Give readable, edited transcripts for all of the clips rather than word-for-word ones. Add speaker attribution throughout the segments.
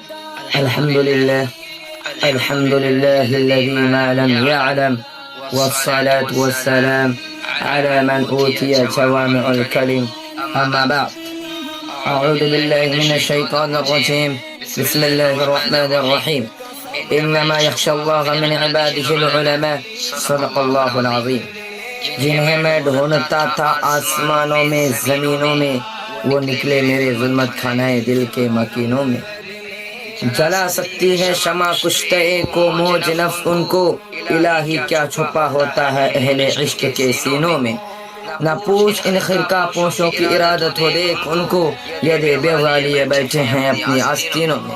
Speaker 1: الحمد لله. الحمد لله الذي ما لم يعلم، والصلاة والسلام على من أوتي جوامع الكلم. أما بعد، أعوذ بالله من الشيطان الرجيم. بسم الله الرحمن الرحيم. إنما يخشى الله من عباده العلماء. صدق الله العظيم. جنہیں میں ڈھونڈتا تھا آسمانوں میں زمینوں میں، وہ نکلے میرے ظلمت کھانائے دل کے مکینوں میں. جلا سکتی ہے شمع کشتے کو موج نفس ان کو، الہی کیا چھپا ہوتا ہے اہل عشق کے سینوں میں. نہ پوچھ ان خرقہ پوشوں کی ارادت ہو، دیکھ ان کو یدے بے غالیے بیٹھے ہیں اپنی آستینوں میں.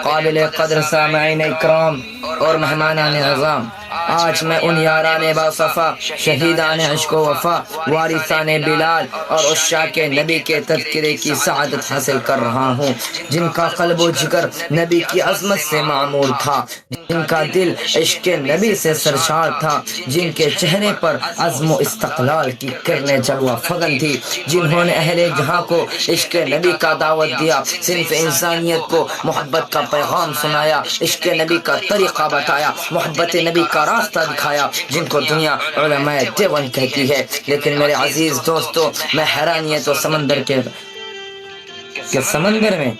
Speaker 1: قابل قدر سامعین اکرام اور مہمانان عظام، آج میں ان یاران باصفا، شہیدان عشق و وفا، وارثان بلال اور عشاق نبی کے تذکرے کی سعادت حاصل کر رہا ہوں، جن کا قلب و جگر نبی کی عظمت سے معمور تھا، جن کا دل عشق نبی سے سرشار تھا، جن کے چہرے پر عزم و استقلال کی کرنے جلوہ فغن تھی، جنہوں نے اہل جہاں کو عشق نبی کا دعوت دیا، صنف انسانیت کو محبت کا پیغام سنایا، عشق نبی کا طریقہ بتایا، محبت نبی کا راستہ دکھایا، جن کو دنیا علماء دیوبند کہتی ہے. لیکن میرے عزیز دوستو، میں حیرانیت و سمندر کے سمندر میں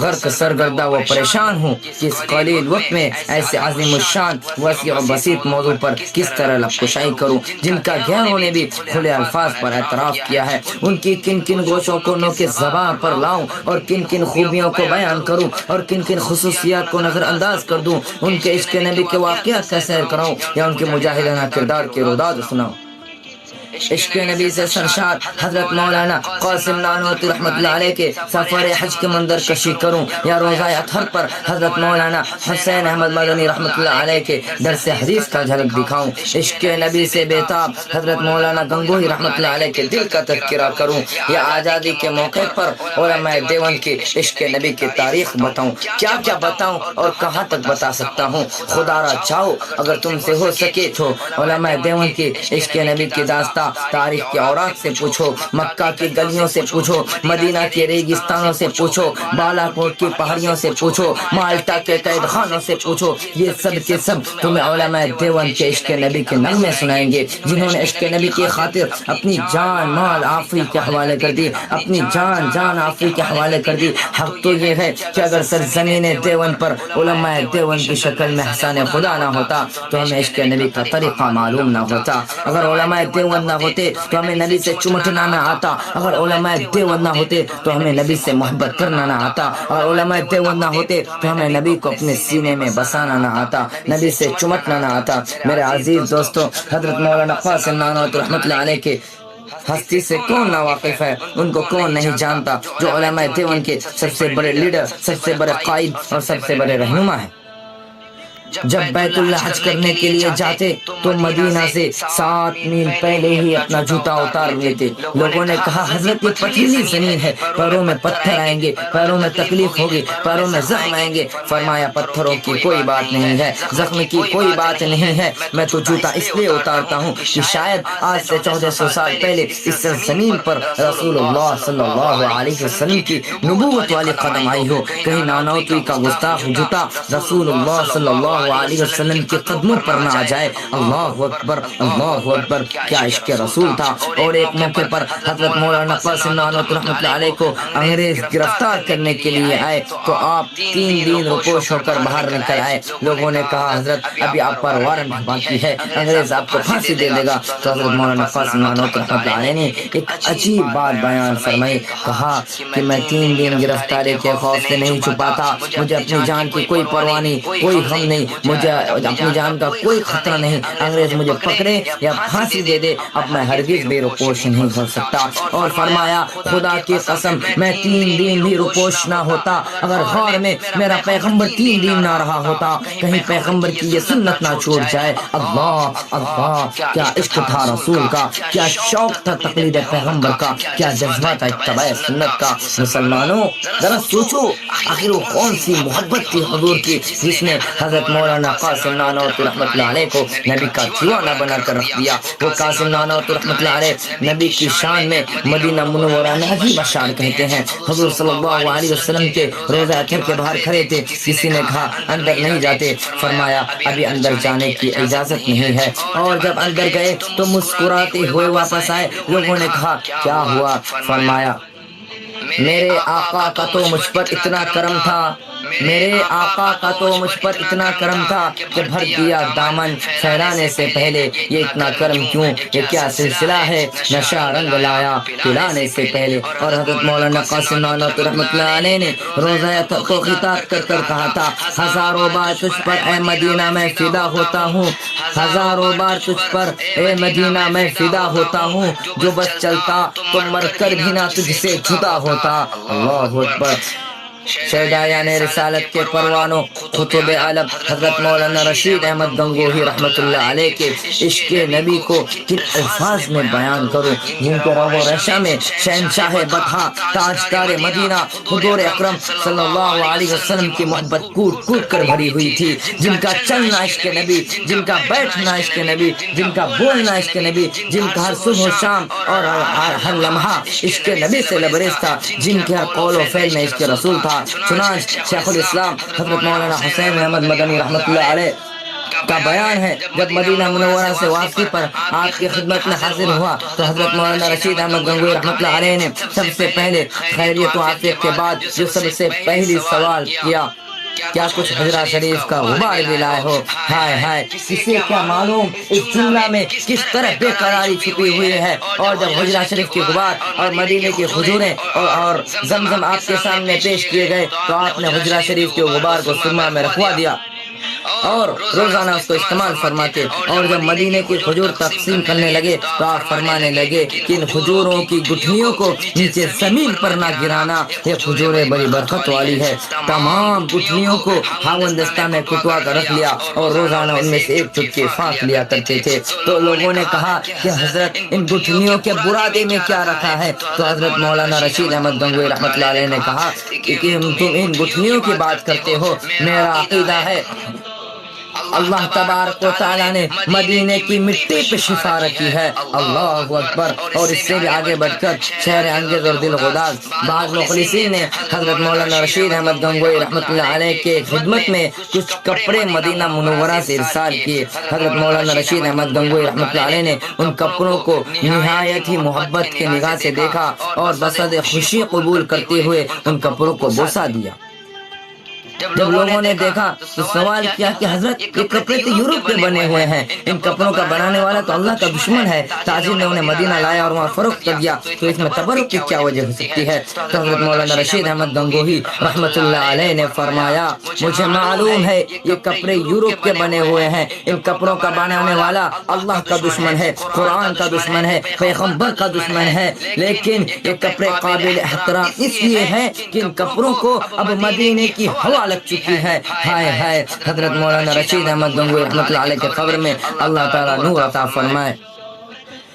Speaker 1: غرق سرگردہ و پریشان ہوں کہ اس قلیل وقت میں ایسے عظیم الشان وسیع و بسیط موضوع پر کس طرح لب کشائی کروں، جن کا غیروں نے بھی کھلے الفاظ پر اعتراف کیا ہے. ان کی کن کن گوشوں کو نو کے زبان پر لاؤں اور کن کن خوبیوں کو بیان کروں اور کن کن خصوصیات کو نظر انداز کر دوں. ان کے عشق نبی کے واقعات کا سیر کراؤں یا ان کے مجاہدانہ کردار کے روداد سناؤں. عشق نبی سے سرشار حضرت مولانا قاسم نانوتوی رحمۃ اللہ علیہ کے سفر حج کے منظر کشی کروں یا روزہ اطہر پر حضرت مولانا حسین احمد مدنی رحمۃ اللہ علیہ کے درس حدیث کا جھلک دکھاؤں. عشق نبی سے بیتاب حضرت مولانا گنگوہی رحمۃ اللہ علیہ کے دل کا تذکرہ کروں یا آزادی کے موقع پر علماء دیوبند کے عشق نبی کی تاریخ بتاؤں. کیا کیا بتاؤں اور کہاں تک بتا سکتا ہوں. خدا را چاہو اگر تم سے ہو سکے تو علماء دیوبند کے عشق نبی کی داستان تاریخ کے اوراق سے پوچھو، مکہ کی گلیوں سے پوچھو، مدینہ کے ریگستانوں سے پوچھو، بالا کوٹ کی پہاڑیوں سے پوچھو، مالٹا کے قید خانوں سے پوچھو. یہ سب کے سب تمہیں علماء دیوبند کے عشق نبی کے نغمے سنائیں گے، جنہوں نے عشق نبی کی خاطر اپنی جان مال آفری کے حوالے کر دی، اپنی جان آفری کے حوالے کر دی. حق تو یہ ہے کہ اگر سرزمین دیوبند پر علماء دیوبند کی شکل میں احسان خدا نہ ہوتا تو ہمیں عشق نبی کا طریقہ معلوم نہ ہوتا. اگر علماء دیوبند نہ ہوتے تو ہمیں نبی سے چمٹنا نہ آتا. اگر علماء دیوبند نہ ہوتے تو ہمیں نبی سے محبت کرنا نہ آتا. اگر علماء دیوبند نہ ہوتے تو ہمیں نبی کو اپنے سینے میں بسانا نہ آتا، نبی سے چمٹنا نہ آتا. میرے عزیز دوستو، حضرت مولانا قاسم نانوتوی رحمۃ اللہ علیہ کے ہستی سے کون نا واقف ہے، ان کو کون نہیں جانتا، جو علماء دیوبند کے سب سے بڑے لیڈر، سب سے بڑے قائد اور سب سے بڑے رہنما ہیں. جب بیت اللہ حج کرنے کے لیے جاتے تو مدینہ سے 7 میل پہلے ہی اپنا جوتا اتار لیتے. لوگوں نے کہا حضرت یہ پتھریلی زمین ہے، پیروں میں پتھر آئیں گے، پیروں میں تکلیف ہوگی، پیروں میں زخم آئیں گے. فرمایا پتھروں کی کوئی بات نہیں ہے، زخم کی کوئی بات نہیں ہے، میں تو جوتا اس لیے اتارتا ہوں کہ شاید آج سے 1400 سال پہلے اس زمین پر رسول اللہ صلی اللہ علیہ وسلم کی نبوت والی قدم آئی ہو. کہیں نانوتوی کا گستاخ جوتا رسول اللہ صلی اللہ علیہ وسلم کے قدموں پر نہ آ جائے. اللہ اکبر، اللہ اکبر، کیا عشق رسول تھا. اور ایک موقع پر حضرت مولانا قاسم نانوتوی رحمۃ اللہ علیہ کو انگریز گرفتار کرنے کے لیے آئے تو آپ 3 دن روپوش ہو کر باہر نکل آئے. لوگوں نے کہا حضرت ابھی آپ پر وارنٹ باقی ہے، انگریز آپ کو پھانسی دے دے گا. تو حضرت مولانا قاسم نانوتوی رحمۃ اللہ علیہ نے ایک عجیب بات بیان فرمائی. کہا کہ میں 3 دن گرفتاری کے خوف سے نہیں چھپا تھا، مجھے اپنی جان کی کوئی پرواہ نہیں، کوئی غم نہیں، مجھے اپنی جان کا کوئی خطرہ نہیں. انگریز مجھے پکڑے یا پھانسی دے دے، اب میں ہرگز بے روپوش نہیں ہو سکتا. اور فرمایا خدا کی قسم میں 3 دن بھی روپوش نہ ہوتا اگر غار میں میرا پیغمبر 3 دن نہ رہا ہوتا، کہیں پیغمبر کی یہ سنت نہ چھوٹ جائے. اللہ اللہ، کیا عشق تھا رسول کا، کیا شوق تھا تقلید پیغمبر کا، کیا جذبہ تھا اتباع سنت کا. مسلمانوں ذرا سوچو، آخر وہ کون سی محبت تھی حضور کی جس نے حضرت مولانا قاسم نانوتوی رحمۃ اللہ علیہ کو نبی کا دیوانہ بنا کر رکھ دیا۔ وہ قاسم نانوتوی رحمۃ اللہ علیہ نبی کی شان میں مدینہ منورہ میں عجیب اشعار کہتے ہیں۔ حضور صلی اللہ علیہ وسلم کے روضہ اطہر کے باہر کھڑے تھے، کسی نے کہا اندر نہیں جاتے، فرمایا ابھی اندر جانے کی اجازت نہیں ہے، اور جب اندر گئے تو مسکراتے ہوئے واپس آئے۔ لوگوں نے کہا کیا ہوا؟ فرمایا میرے آقا کا تو مجھ پر اتنا کرم تھا، میرے آقا کا تو مجھ پر اتنا کرم تھا کہ بھر دیا دامن پھیلانے سے پہلے۔ یہ اتنا کرم کیوں؟ یہ کیا سلسلہ ہے؟ نشہ رنگ لایا پلانے سے پہلے۔ اور حضرت مولانا قاسم نانوتوی رحمۃ اللہ علیہ نے روزہ اطہر کو خطاب کر کر کہا تھا، ہزاروں بار تجھ پر اے مدینہ میں فدا ہوتا ہوں، ہزاروں بار تجھ پر اے مدینہ میں فدا ہوتا ہوں، جو بس چلتا تو مر کر بھی نہ تجھ سے جدا ہوتا۔ اللہ اکبر۔ شہدایان رسالت کے پروانوں، قطب عالم حضرت مولانا رشید احمد گنگوہی رحمۃ اللہ علیہ کے عشق نبی کو کن الفاظ میں بیان کروں، جن کے رگ و ریشہ میں شہنشاہ بطحا تاجدار مدینہ حضور اکرم صلی اللہ علیہ وسلم کی محبت کوٹ کوٹ کر بھری ہوئی تھی، جن کا چلنا عشق نبی، جن کا بیٹھنا عشق نبی، جن کا بولنا عشق نبی، جن کا ہر صبح و شام اور ہر لمحہ عشق نبی سے لبریز تھا، جن کے ہر قول و فعل میں عشق رسول تھا۔ چنانچہ شیخ الاسلام حضرت مولانا حسین احمد مدنی رحمۃ اللہ علیہ کا بیان ہے، جب مدینہ منورہ سے واپسی پر آپ کی خدمت میں حاضر ہوا تو حضرت مولانا رشید احمد گنگوہی رحمۃ اللہ علیہ نے سب سے پہلے خیریت و عافیت کے بعد جو سب سے پہلی سوال کیا، کیا کچھ حجرہ شریف کا غبار بھی لائے ہو؟ ہائے ہائے، کسے کیا معلوم اس جملہ میں کس طرح بے قراری چھپی ہوئی ہے۔ اور جب حجرہ شریف کی غبار اور مدینے کی کھجوریں اور زمزم آپ کے سامنے پیش کیے گئے تو آپ نے حجرہ شریف کے غبار کو سرما میں رکھوا دیا اور روزانہ اس کو استعمال فرماتے، اور جب مدینے کی کھجور تقسیم کرنے لگے تو آپ فرمانے لگے کہ ان کھجوروں کی گٹھلیوں کو نیچے زمین پر نہ گرانا، یہ کھجوریں بڑی برکت والی ہے۔ تمام گٹھلیوں کو ہاوندستہ میں کٹوا کر رکھ لیا اور روزانہ ان میں سے ایک چٹکی پھانک لیا کرتے تھے۔ تو لوگوں نے کہا کہ حضرت ان گٹھلیوں کے برادے میں کیا رکھا ہے؟ تو حضرت مولانا رشید احمد گنگوہی رحمۃ اللہ علیہ نے کہا کہ تم ان گٹھلیوں کی بات کرتے ہو، میرا عقیدہ ہے اللہ تبارک و تعالیٰ نے مدینے کی مٹی پہ شفا رکھی ہے۔ اللہ اکبر۔ اور اس سے بھی آگے بڑھ کر شہر انگیز اور دل غداز بعض مخلصین نے حضرت مولانا رشید احمد گنگوہی رحمۃ اللہ علیہ کے خدمت میں کچھ کپڑے مدینہ منورہ سے ارسال کیے۔ حضرت مولانا رشید احمد گنگوہی رحمۃ اللہ علیہ نے ان کپڑوں کو نہایت ہی محبت کی نگاہ سے دیکھا اور بصد خوشی قبول کرتے ہوئے ان کپڑوں کو بوسہ دیا۔ جب لوگوں نے دیکھا تو سوال کیا کہ حضرت یہ کپڑے تو یورپ میں بنے ہوئے ہیں، ان کپڑوں کا بنانے والا تو اللہ کا دشمن ہے، تاجر نے انہیں مدینہ لایا اور وہاں فروخت کر دیا، تو اس میں تبرک کی کیا وجہ ہو سکتی ہے؟ تو حضرت مولانا رشید احمد گنگوہی رحمۃ اللہ علیہ نے فرمایا مجھے معلوم ہے یہ کپڑے یورپ کے بنے ہوئے ہیں، ان کپڑوں کا بنانے والا اللہ کا دشمن ہے، قرآن کا دشمن ہے، پیغمبر کا دشمن ہے، لیکن یہ کپڑے قابل احترام اس لیے ہیں کہ ان کپڑوں کو اب مدینے کی ہوا لگ چکی ہے۔ ہائے ہائے، حضرت مولانا رشید احمد گنگوہی رحمۃ اللہ علیہ کے قبر میں اللہ تعالیٰ نور عطا فرمائے۔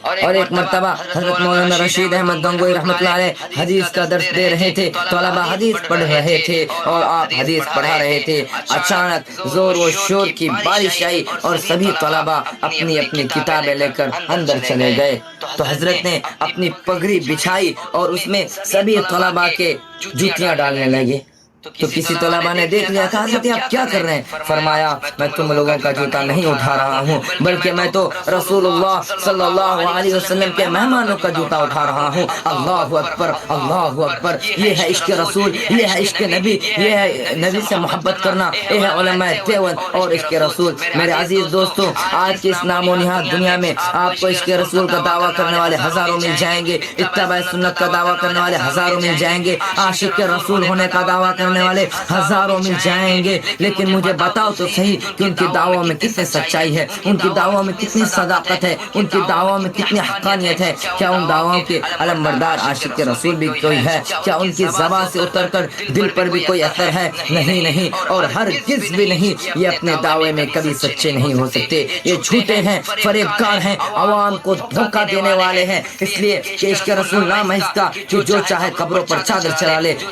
Speaker 1: اور ایک مرتبہ حضرت مولانا رشید احمد گنگوہی رحمۃ اللہ علیہ حدیث کا درس دے رہے تھے، طلبہ حدیث پڑھ رہے تھے اور آپ حدیث پڑھا رہے تھے۔ اچانک زور و شور کی بارش آئی اور سبھی طلبہ اپنی اپنی کتابیں لے کر اندر چلے گئے، تو حضرت نے اپنی پگڑی بچھائی اور اس میں سبھی طلبہ کے جوتیاں ڈالنے لگے۔ تو کسی طلبہ نے دیکھ لیا، کہا حضرت آپ کیا کر رہے ہیں؟ فرمایا میں تم لوگوں کا جوتا نہیں اٹھا رہا ہوں، بلکہ میں تو رسول اللہ صلی اللہ علیہ وسلم کے مہمانوں کا جوتا اٹھا رہا ہوں۔ اللہ اکبر، اللہ اکبر۔ یہ ہے عشق رسول، یہ ہے عشق نبی، یہ ہے نبی سے محبت کرنا، یہ ہے علماء دیوبند اور عشق رسول۔ میرے عزیز دوستوں، آج کی اس نام و نہاد دنیا میں آپ کو عشق رسول کا دعویٰ کرنے والے ہزاروں مل جائیں گے، اتباع سنت کا دعویٰ کرنے والے ہزاروں مل جائیں گے، عاشق رسول ہونے کا دعویٰ کرنے والے ہزاروں مل جائیں گے، لیکن مجھے بتاؤ تو صحیح کہ ان کی دعووں میں کتنی سچائی ہے، ان کی دعووں میں کتنی صداقت ہے، ان کی دعووں میں کتنی حقانیت ہے؟ کیا ان دعووں کے علم بردار عاشق رسول بھی کوئی ہے؟ کیا ان کی زبان سے اتر کر دل پر بھی کوئی اثر ہے؟ نہیں نہیں، اور ہرگز بھی نہیں۔ یہ اپنے دعوے میں کبھی سچے نہیں ہو سکتے، یہ جھوٹے ہیں، فریب کار ہیں، عوام کو دھوکہ دینے والے ہیں۔ اس لیے کہ عشق رسول نام ہے اس کا کہ جو چاہے قبروں پر چادر چلا لے،